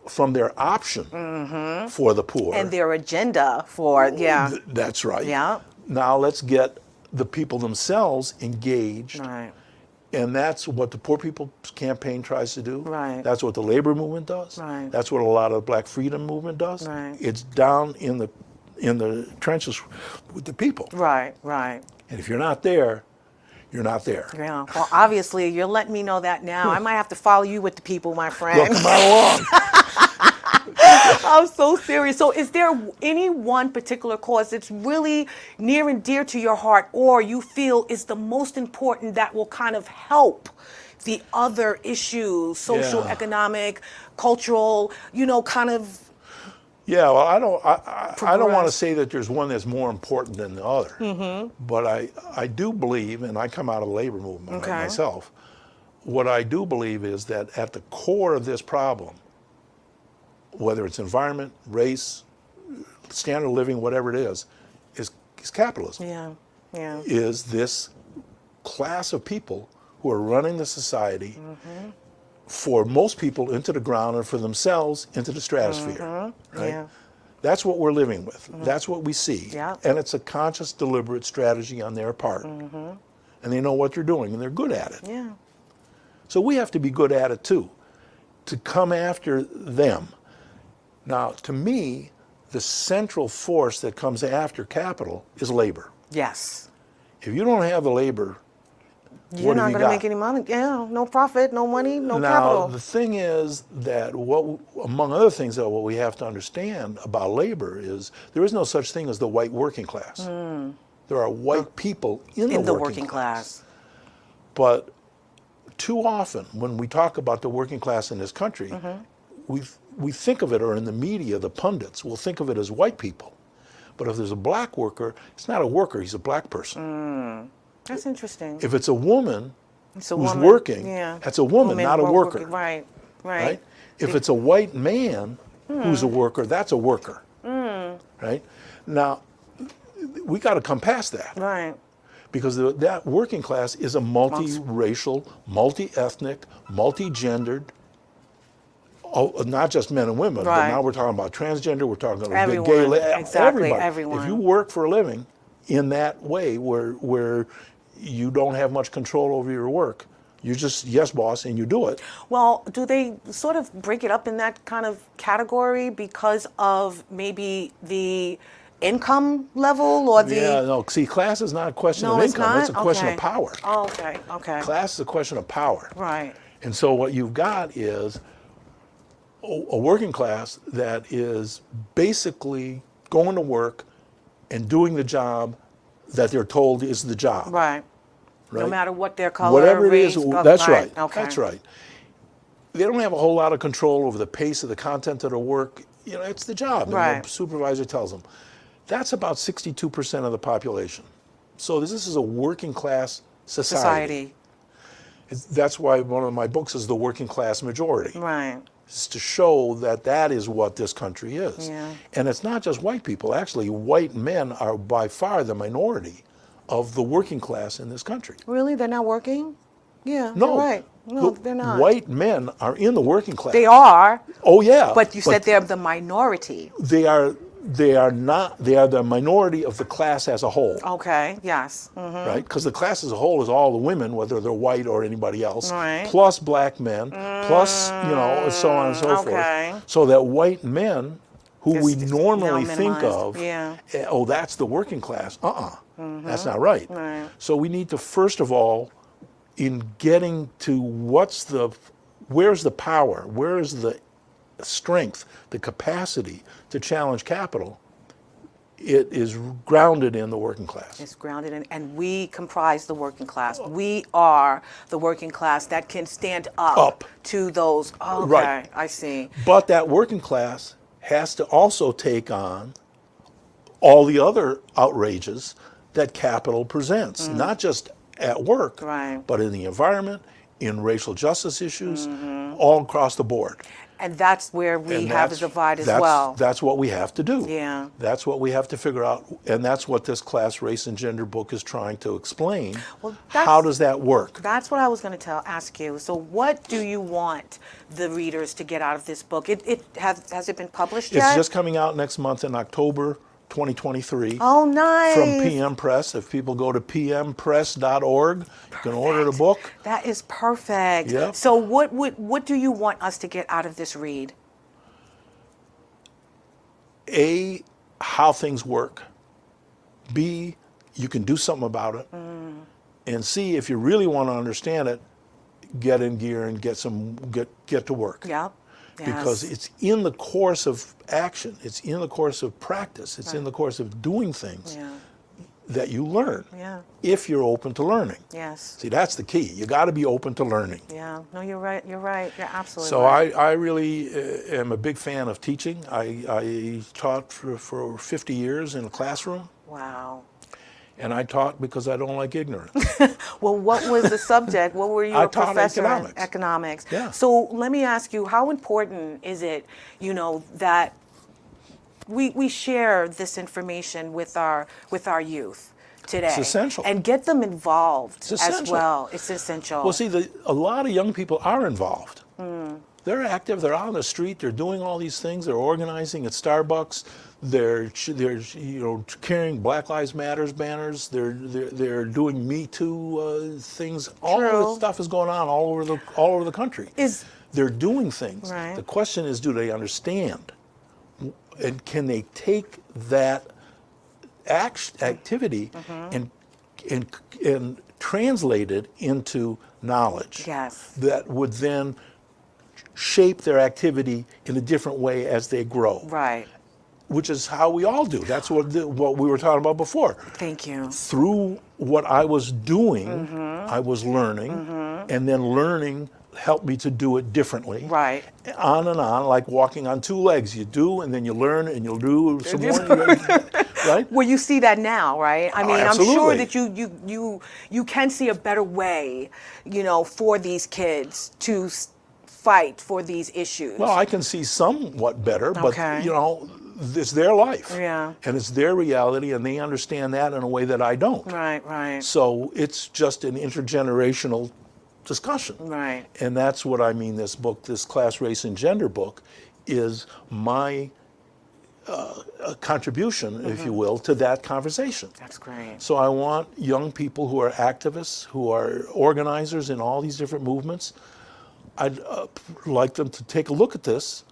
From their option for the poor. And their agenda for, That's right. Yeah. Now let's get the people themselves engaged. Right. And that's what the Poor People's Campaign tries to do. Right. That's what the labor movement does. Right. That's what a lot of the Black freedom movement does. Right. It's down in the trenches with the people. Right. Right. And if you're not there, you're not there. Yeah. Well, obviously, you're letting me know that now. I might have to follow you with the people, my friend. Well, come on along. I'm so serious. So is there any one particular cause that's really near and dear to your heart, or you feel is the most important that will kind of help the other issues, social, Yeah. economic, cultural, kind of Yeah, well, I don't want to progress? say that there's one that's more important than the other, but I do believe, and I come out of the labor movement Okay. myself, what I do believe is that at the core of this problem, whether it's environment, race, standard of living, whatever it is capitalism. Yeah, yeah. Is this class of people who are running the society for most people into the ground and for themselves into the stratosphere, right? Yeah. That's what we're living with. That's what we see. Yeah. And it's a conscious, deliberate strategy on their part. And they know what they're doing and they're good at it. Yeah. So we have to be good at it too, to come after them. Now, to me, the central force that comes after capital is labor. Yes. If you don't have the labor, You're what not have you going to got? make any money. Yeah, no profit, no money, no Now, capital. the thing is that among other things, that what we have to understand about labor is there is no such thing as the white working class. There are white people in In the working class. But too often, when we talk about the working class in this country, we think of it, or in the media, the pundits will think of it as white people. But if there's a black worker, it's not a worker, he's a black person. That's interesting. If it's a woman It's a who's woman. working, Yeah. that's a woman, not a worker. Right, right. Right? If it's a white man who's a worker, that's a worker. Right? Now, we got to come past that, Right. because that working class is a multiracial, multi-ethnic, multi-gendered, not just men and women, but Right. now we're talking about transgender, we're talking about Everyone. gay, Exactly, everybody. everyone. If you work for a living in that way, where you don't have much control over your work, you're just yes boss and you do it. Well, do they sort of break it up in that kind of category because of maybe the income level or the... Yeah, no, see, class is not a question No, of it's income, not? it's a question Okay. of power. Oh, okay, okay. Class is a question of power. Right. And so what you've got is a working class that is basically going to work and doing the job that they're told is the job. Right. No Right? matter what their color, Whatever it race, is, that's right. Okay. That's right. They don't have a whole lot of control over the pace of the content of the work. It's the job. And Right. the supervisor tells them. That's about 62% of the population. So this is a working class society. That's why one of my books is The Working Class Majority. Right. Is to show that that is what this country is. Yeah. And it's not just white people. Actually, white men are by far the minority of the working class in this country. Really? They're not working? Yeah, No, you're right. No, the they're not. White men are in the working class. They are, Oh yeah. but you said they're the minority. they are not. They are the minority of the class as a whole. Okay, yes. Right? Because the class as a whole is all the women, whether they're white or anybody else, Right. plus black men, plus so on and so okay. forth. So that white men, who we It's normally now think minimized. of, Yeah. oh, that's the working class. That's not right. Right. So we need to first of all, in getting to where's the power, where is the strength, the capacity to challenge capital, it is grounded in the working class. It's grounded in, and we comprise the working class. We are the working class that can stand up. To those. Oh, okay, Right. I see. But that working class has to also take on all the other outrages that capital presents, not just at work, Right. but in the environment, in racial justice issues, all across the board. And that's where we And have a that's- divide as that's- well. That's what we have to do. Yeah. That's what we have to figure out, and that's what this class, race, and gender book is trying to explain. Well, that's- How does that work? That's what I was going to ask you. So, what do you want the readers to get out of this book? Has it been published yet? It's just coming out next month in October 2023. Oh, nice. From PM Press. If people go to pmpress.org, you can order the book. That is perfect. Yep. So, what do you want us to get out of this read? A, how things work. B, you can do something about it. And C, if you really want to understand it, get in gear and get to work. Yeah. because Yes. it's in the course of action, it's in the course of practice, it's in the course of doing things Yeah. that you learn, Yeah. if you're open to learning. Yes. See, that's the key. You got to be open to learning. Yeah. No, you're right. You're right. You're absolutely So right. I really am a big fan of teaching. I taught for 50 years in a classroom, Wow. and I taught because I don't like ignorance. Well, what was the subject? What were you I a taught professor economics. in? Economics. Yeah. So let me ask you, how important is it, that we share this information with our youth today? It's essential. And get them involved It's as essential. well. It's essential. Well, see, a lot of young people are involved. They're active. They're out on the street. They're doing all these things. They're organizing at Starbucks. They're carrying Black Lives Matters banners. They're doing Me Too things. All of True. this stuff is going on all over the country. They're doing things. Right. The question is, do they understand? And can they take that activity and translate it into knowledge? Yes. That would then shape their activity in a different way as they grow. Right. Which is how we all do. That's what we were talking about before. Thank you. Through what I was doing, I was learning, and then learning helped me to do it differently. Right. On and on, like walking on two legs. You do, and then you learn, and you'll do some more. Right? Well, you see that now, right? I mean, I'm sure absolutely. that you can see a better way, for these kids to fight for these issues. Well, I can see somewhat better, but Okay. it's their life. Yeah. And it's their reality, and they understand that in a way that I don't. Right, right. So it's just an intergenerational discussion. Right. And that's what I mean, this book, this Class, Race, and Gender book, is my contribution, if you will, to that conversation. That's great. So I want young people who are activists, who are organizers in all these different movements, I'd like them to take a look at this,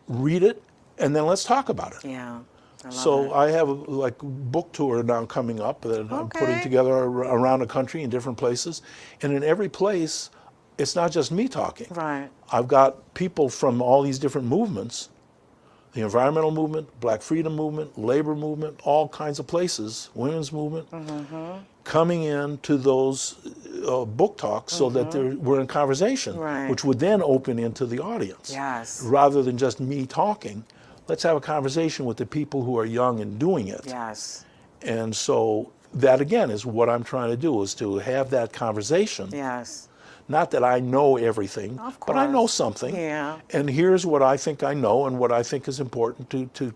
read it, and then let's talk about it. Yeah. I love So it. I have a book tour now coming up that I'm putting Okay. together around the country in different places. And in every place, it's not just me talking. Right. I've got people from all these different movements, the environmental movement, Black freedom movement, labor movement, all kinds of places, women's movement, coming in to those book talks so that we're in conversation, Right. which would then open into the audience. Yes. Rather than just me talking, let's have a conversation with the people who are young and doing it. Yes. And so that, again, is what I'm trying to do, is to have that conversation. Yes. Not that I know everything, Of but I know course. something. Yeah. And here's what I think I know and what I think is important to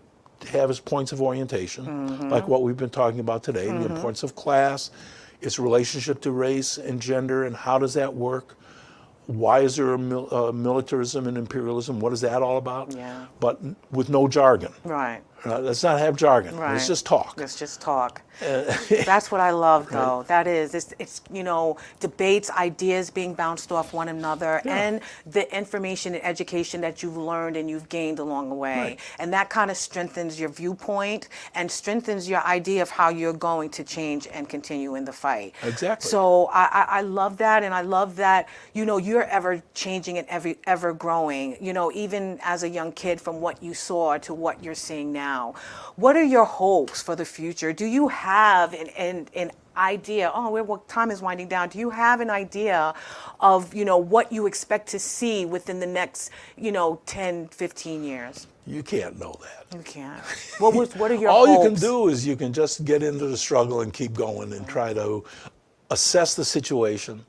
have as points of orientation, like what we've been talking about today, the importance of class, its relationship to race and gender, and how does that work? Why is there a militarism and imperialism? What is that all about? Yeah. But with no jargon. Right. Let's not have jargon. Right. Let's just talk. Let's just talk. That's what I love, though. That is, it's debates, ideas being bounced off one another, Yeah. and the information and education that you've learned and you've gained along the way. Right. And that kind of strengthens your viewpoint and strengthens your idea of how you're going to change and continue in the fight. Exactly. So I love that, and I love that, you're ever changing and ever growing, even as a young kid, from what you saw to what you're seeing now. What are your hopes for the future? Do you have an idea? Time is winding down. Do you have an idea of, what you expect to see within the next, 10, 15 years? You can't know that. You can't. What are your All hopes? you can do is you can just get into the struggle and keep going and try to assess the situation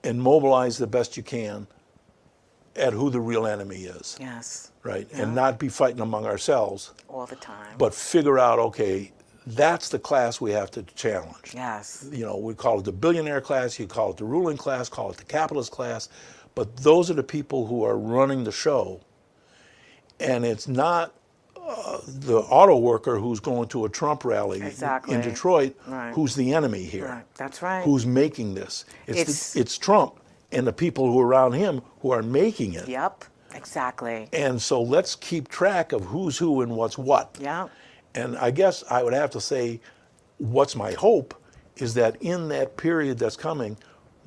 and mobilize the best you can at who the real enemy is, Yes, right? Yeah. And not be fighting among ourselves, all the time. but figure out, okay, that's the class we have to challenge. Yes. We call it the billionaire class, you call it the ruling class, call it the capitalist class, but those are the people who are running the show. And it's not the auto worker who's going to a Trump rally Exactly. in Detroit Right. who's the enemy here. Right. That's right. Who's making this. It's- It's Trump and the people who are around him who are making it. Yep, exactly. And so let's keep track of who's who and what's what. Yeah. And I guess I would have to say, what's my hope is that in that period that's coming,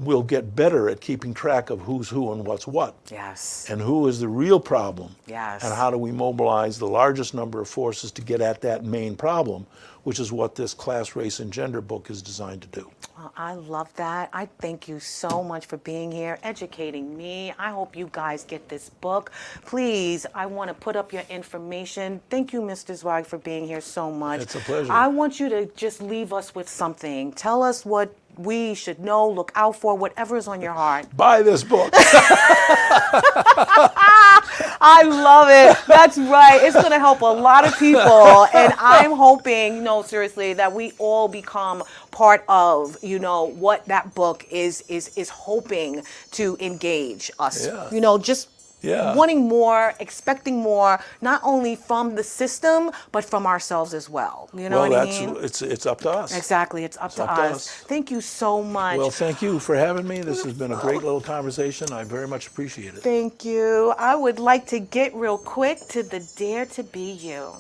we'll get better at keeping track of who's who and what's what. Yes. And who is the real problem. Yes. And how do we mobilize the largest number of forces to get at that main problem, which is what this Class, Race, and Gender book is designed to do. Well, I love that. I thank you so much for being here, educating me. I hope you guys get this book. Please, I want to put up your information. Thank you, Mr. Zweig, for being here so much. It's a pleasure. I want you to just leave us with something. Tell us what we should know, look out for, whatever is on your heart. Buy this book. I love it. That's right. It's going to help a lot of people. And I'm hoping, no, seriously, that we all become part of, what that book is hoping to engage us. Yeah. Just wanting more, expecting more, not only from the system, but from ourselves as well. You know what I mean? It's up to us. Exactly. It's up to us. Thank you so much. Well, thank you for having me. This has been a great little conversation. I very much appreciate it. Thank you. I would like to get real quick to the Dare to Be You.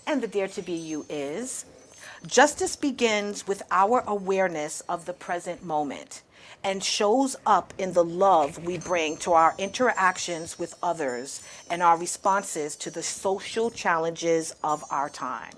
And the Dare to Be You is, justice begins with our awareness of the present moment and shows up in the love we bring to our interactions with others and our responses to the social challenges of our time.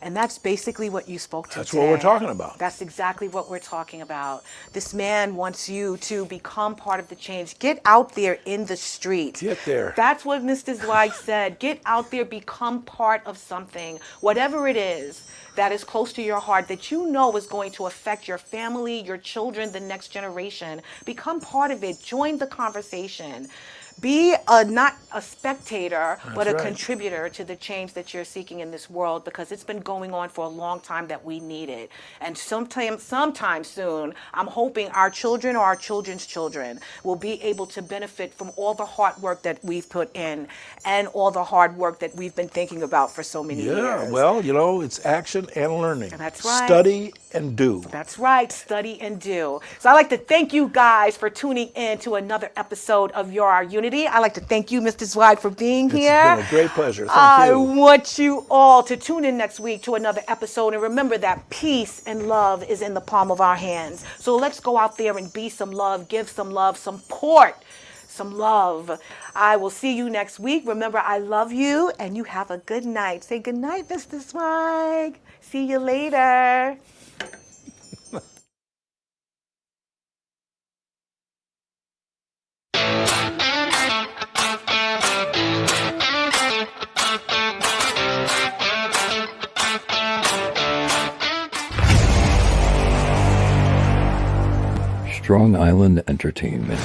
And that's basically what you spoke to That's today. what we're talking about. That's exactly what we're talking about. This man wants you to become part of the change. Get out there in the street. Get there. That's what Mr. Zweig said. Get out there, become part of something, whatever it is that is close to your heart that you know is going to affect your family, your children, the next generation. Become part of it. Join the conversation. Be not a spectator, but a contributor to the change that you're seeking in this world, because it's been going on for a long time that we need it. And sometime soon, I'm hoping our children or our children's children will be able to benefit from all the hard work that we've put in and all the hard work that we've been thinking about for so many years. Yeah, well, it's action and learning. That's right. Study and do. That's right. Study and do. So I'd like to thank you guys for tuning in to another episode of Your Unity. I'd like to thank you, Mr. Zweig, for being here. It's been a great pleasure. Thank I you. want you all to tune in next week to another episode. And remember that peace and love is in the palm of our hands. So let's go out there and be some love, give some love, support some love. I will see you next week. Remember, I love you, and you have a good night. Say good night, Mr. Zweig. See you later. Strong Island Entertainment.